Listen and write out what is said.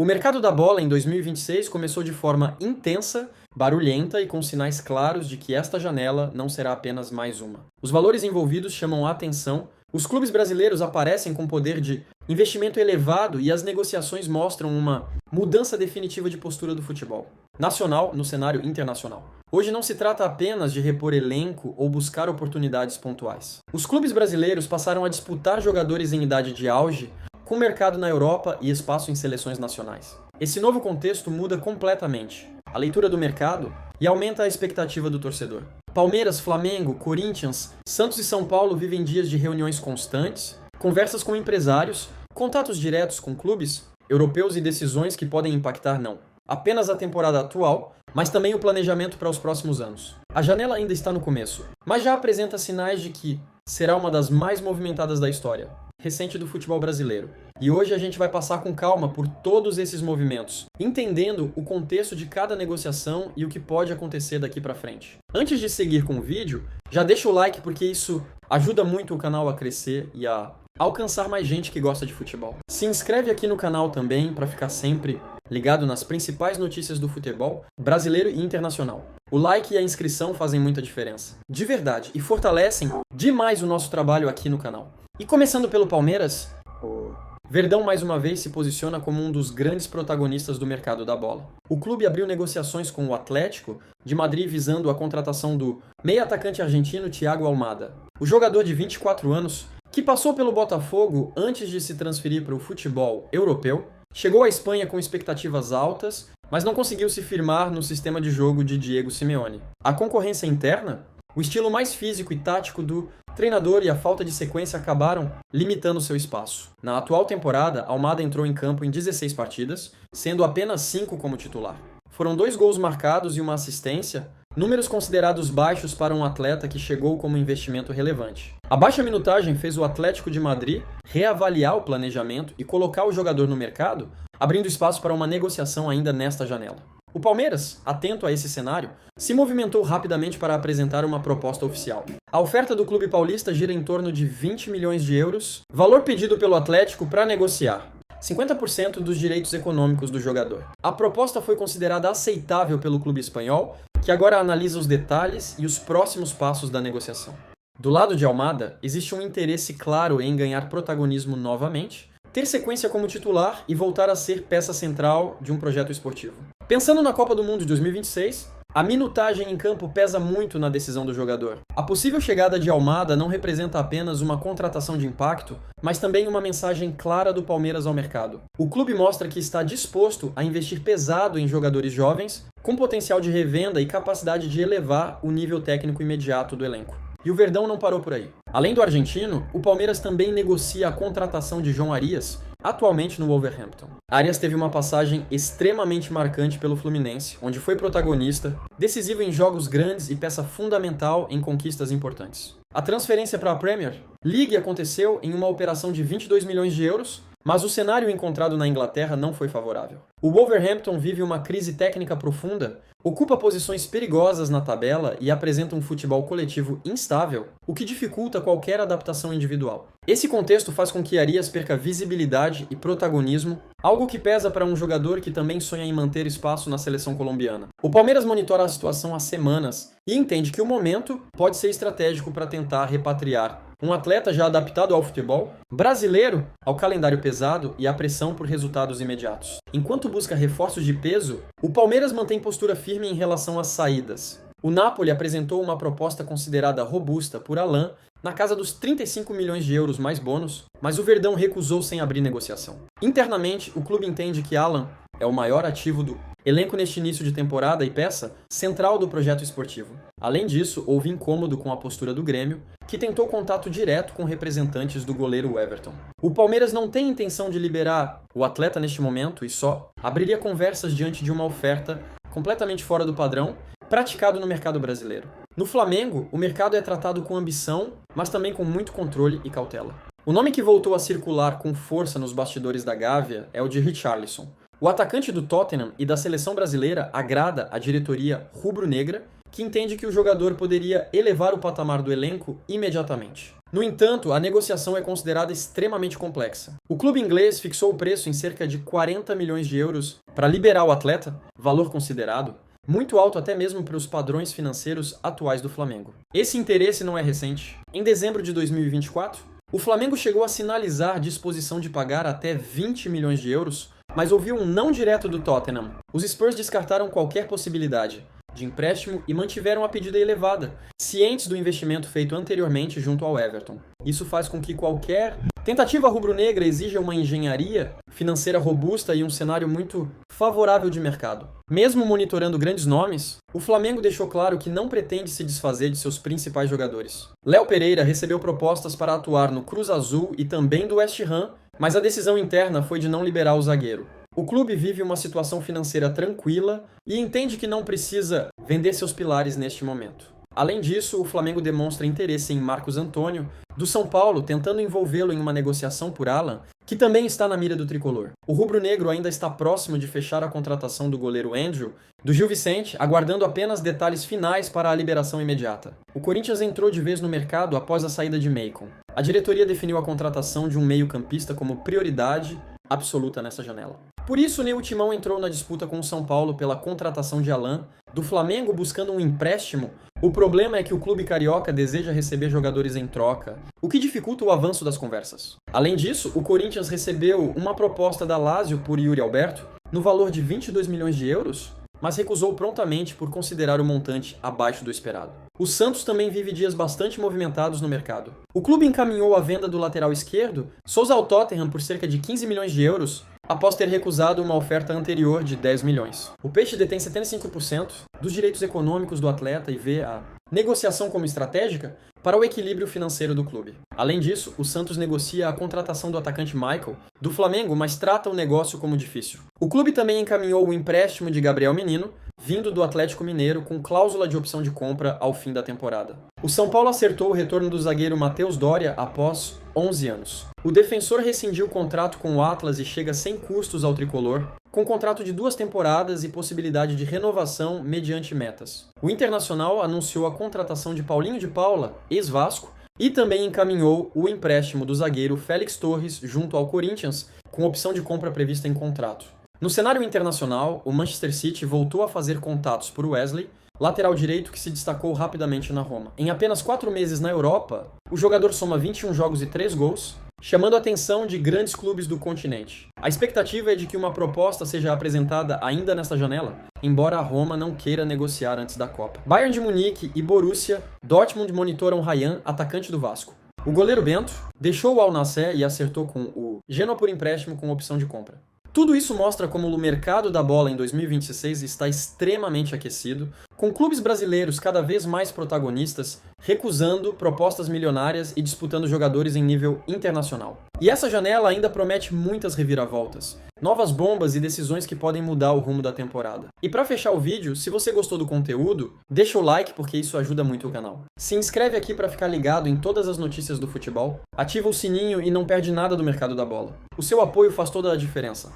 O mercado da bola em 2026 começou de forma intensa, barulhenta e com sinais claros de que esta janela não será apenas mais uma. Os valores envolvidos chamam a atenção, os clubes brasileiros aparecem com poder de investimento elevado e as negociações mostram uma mudança definitiva de postura do futebol nacional no cenário internacional. Hoje não se trata apenas de repor elenco ou buscar oportunidades pontuais. Os clubes brasileiros passaram a disputar jogadores em idade de auge com mercado na Europa e espaço em seleções nacionais. Esse novo contexto muda completamente a leitura do mercado e aumenta a expectativa do torcedor. Palmeiras, Flamengo, Corinthians, Santos e São Paulo vivem dias de reuniões constantes, conversas com empresários, contatos diretos com clubes europeus e decisões que podem impactar não apenas a temporada atual, mas também o planejamento para os próximos anos. A janela ainda está no começo, mas já apresenta sinais de que será uma das mais movimentadas da história recente do futebol brasileiro. E hoje a gente vai passar com calma por todos esses movimentos, entendendo o contexto de cada negociação e o que pode acontecer daqui para frente. Antes de seguir com o vídeo, já deixa o like porque isso ajuda muito o canal a crescer e a alcançar mais gente que gosta de futebol. Se inscreve aqui no canal também para ficar sempre ligado nas principais notícias do futebol brasileiro e internacional. O like e a inscrição fazem muita diferença, de verdade, e fortalecem demais o nosso trabalho aqui no canal. E começando pelo Palmeiras, o Verdão mais uma vez se posiciona como um dos grandes protagonistas do mercado da bola. O clube abriu negociações com o Atlético de Madrid visando a contratação do meio-atacante argentino Thiago Almada. O jogador de 24 anos, que passou pelo Botafogo antes de se transferir para o futebol europeu, chegou à Espanha com expectativas altas, mas não conseguiu se firmar no sistema de jogo de Diego Simeone. A concorrência interna, o estilo mais físico e tático do treinador e a falta de sequência acabaram limitando seu espaço. Na atual temporada, Almada entrou em campo em 16 partidas, sendo apenas 5 como titular. Foram 2 gols marcados e uma assistência, números considerados baixos para um atleta que chegou como investimento relevante. A baixa minutagem fez o Atlético de Madrid reavaliar o planejamento e colocar o jogador no mercado, abrindo espaço para uma negociação ainda nesta janela. O Palmeiras, atento a esse cenário, se movimentou rapidamente para apresentar uma proposta oficial. A oferta do clube paulista gira em torno de 20 milhões de euros, valor pedido pelo Atlético para negociar 50% dos direitos econômicos do jogador. A proposta foi considerada aceitável pelo clube espanhol, que agora analisa os detalhes e os próximos passos da negociação. Do lado de Almada, existe um interesse claro em ganhar protagonismo novamente, ter sequência como titular e voltar a ser peça central de um projeto esportivo. Pensando na Copa do Mundo de 2026, a minutagem em campo pesa muito na decisão do jogador. A possível chegada de Almada não representa apenas uma contratação de impacto, mas também uma mensagem clara do Palmeiras ao mercado. O clube mostra que está disposto a investir pesado em jogadores jovens, com potencial de revenda e capacidade de elevar o nível técnico imediato do elenco. E o Verdão não parou por aí. Além do argentino, o Palmeiras também negocia a contratação de João Arias, atualmente no Wolverhampton. Arias teve uma passagem extremamente marcante pelo Fluminense, onde foi protagonista, decisivo em jogos grandes e peça fundamental em conquistas importantes. A transferência para a Premier League aconteceu em uma operação de 22 milhões de euros, mas o cenário encontrado na Inglaterra não foi favorável. O Wolverhampton vive uma crise técnica profunda, ocupa posições perigosas na tabela e apresenta um futebol coletivo instável, o que dificulta qualquer adaptação individual. Esse contexto faz com que Arias perca visibilidade e protagonismo, algo que pesa para um jogador que também sonha em manter espaço na seleção colombiana. O Palmeiras monitora a situação há semanas e entende que o momento pode ser estratégico para tentar repatriar um atleta já adaptado ao futebol brasileiro, ao calendário pesado e à pressão por resultados imediatos. Enquanto busca reforços de peso, o Palmeiras mantém postura firme em relação às saídas. O Napoli apresentou uma proposta considerada robusta por Alan, na casa dos 35 milhões de euros mais bônus, mas o Verdão recusou sem abrir negociação. Internamente, o clube entende que Alan é o maior ativo do elenco neste início de temporada e peça central do projeto esportivo. Além disso, houve incômodo com a postura do Grêmio, que tentou contato direto com representantes do goleiro Everton. O Palmeiras não tem intenção de liberar o atleta neste momento e só abriria conversas diante de uma oferta completamente fora do padrão praticado no mercado brasileiro. No Flamengo, o mercado é tratado com ambição, mas também com muito controle e cautela. O nome que voltou a circular com força nos bastidores da Gávea é o de Richarlison. O atacante do Tottenham e da seleção brasileira agrada a diretoria rubro-negra, que entende que o jogador poderia elevar o patamar do elenco imediatamente. No entanto, a negociação é considerada extremamente complexa. O clube inglês fixou o preço em cerca de 40 milhões de euros para liberar o atleta, valor considerado muito alto até mesmo para os padrões financeiros atuais do Flamengo. Esse interesse não é recente. Em dezembro de 2024, o Flamengo chegou a sinalizar disposição de pagar até 20 milhões de euros, mas ouviu um não direto do Tottenham. Os Spurs descartaram qualquer possibilidade de empréstimo e mantiveram a pedida elevada, cientes do investimento feito anteriormente junto ao Everton. Isso faz com que qualquer tentativa rubro-negra exija uma engenharia financeira robusta e um cenário muito favorável de mercado. Mesmo monitorando grandes nomes, o Flamengo deixou claro que não pretende se desfazer de seus principais jogadores. Léo Pereira recebeu propostas para atuar no Cruz Azul e também do West Ham, mas a decisão interna foi de não liberar o zagueiro. O clube vive uma situação financeira tranquila e entende que não precisa vender seus pilares neste momento. Além disso, o Flamengo demonstra interesse em Marcos Antônio, do São Paulo, tentando envolvê-lo em uma negociação por Alan, que também está na mira do tricolor. O rubro-negro ainda está próximo de fechar a contratação do goleiro Andrew, do Gil Vicente, aguardando apenas detalhes finais para a liberação imediata. O Corinthians entrou de vez no mercado após a saída de Maicon. A diretoria definiu a contratação de um meio-campista como prioridade absoluta nessa janela. Por isso, Ney Timão entrou na disputa com o São Paulo pela contratação de Alan, do Flamengo buscando um empréstimo. O problema é que o clube carioca deseja receber jogadores em troca, o que dificulta o avanço das conversas. Além disso, o Corinthians recebeu uma proposta da Lazio por Yuri Alberto, no valor de 22 milhões de euros, mas recusou prontamente por considerar o montante abaixo do esperado. O Santos também vive dias bastante movimentados no mercado. O clube encaminhou a venda do lateral esquerdo, Sousa ao Tottenham, por cerca de 15 milhões de euros, após ter recusado uma oferta anterior de 10 milhões. O Peixe detém 75% dos direitos econômicos do atleta e vê a negociação como estratégica para o equilíbrio financeiro do clube. Além disso, o Santos negocia a contratação do atacante Michael, do Flamengo, mas trata o negócio como difícil. O clube também encaminhou o empréstimo de Gabriel Menino, vindo do Atlético Mineiro, com cláusula de opção de compra ao fim da temporada. O São Paulo acertou o retorno do zagueiro Matheus Doria após 11 anos. O defensor rescindiu o contrato com o Atlas e chega sem custos ao tricolor, com contrato de 2 temporadas e possibilidade de renovação mediante metas. O Internacional anunciou a contratação de Paulinho de Paula, ex-Vasco, e também encaminhou o empréstimo do zagueiro Félix Torres junto ao Corinthians, com opção de compra prevista em contrato. No cenário internacional, o Manchester City voltou a fazer contatos por Wesley, lateral direito que se destacou rapidamente na Roma. Em apenas 4 meses na Europa, o jogador soma 21 jogos e 3 gols, chamando a atenção de grandes clubes do continente. A expectativa é de que uma proposta seja apresentada ainda nesta janela, embora a Roma não queira negociar antes da Copa. Bayern de Munique e Borussia Dortmund monitoram Ryan, atacante do Vasco. O goleiro Bento deixou o Al Nassr e acertou com o Genoa por empréstimo com opção de compra. Tudo isso mostra como o mercado da bola em 2026 está extremamente aquecido, com clubes brasileiros cada vez mais protagonistas, recusando propostas milionárias e disputando jogadores em nível internacional. E essa janela ainda promete muitas reviravoltas, novas bombas e decisões que podem mudar o rumo da temporada. E para fechar o vídeo, se você gostou do conteúdo, deixa o like porque isso ajuda muito o canal. Se inscreve aqui para ficar ligado em todas as notícias do futebol, ativa o sininho e não perde nada do mercado da bola. O seu apoio faz toda a diferença.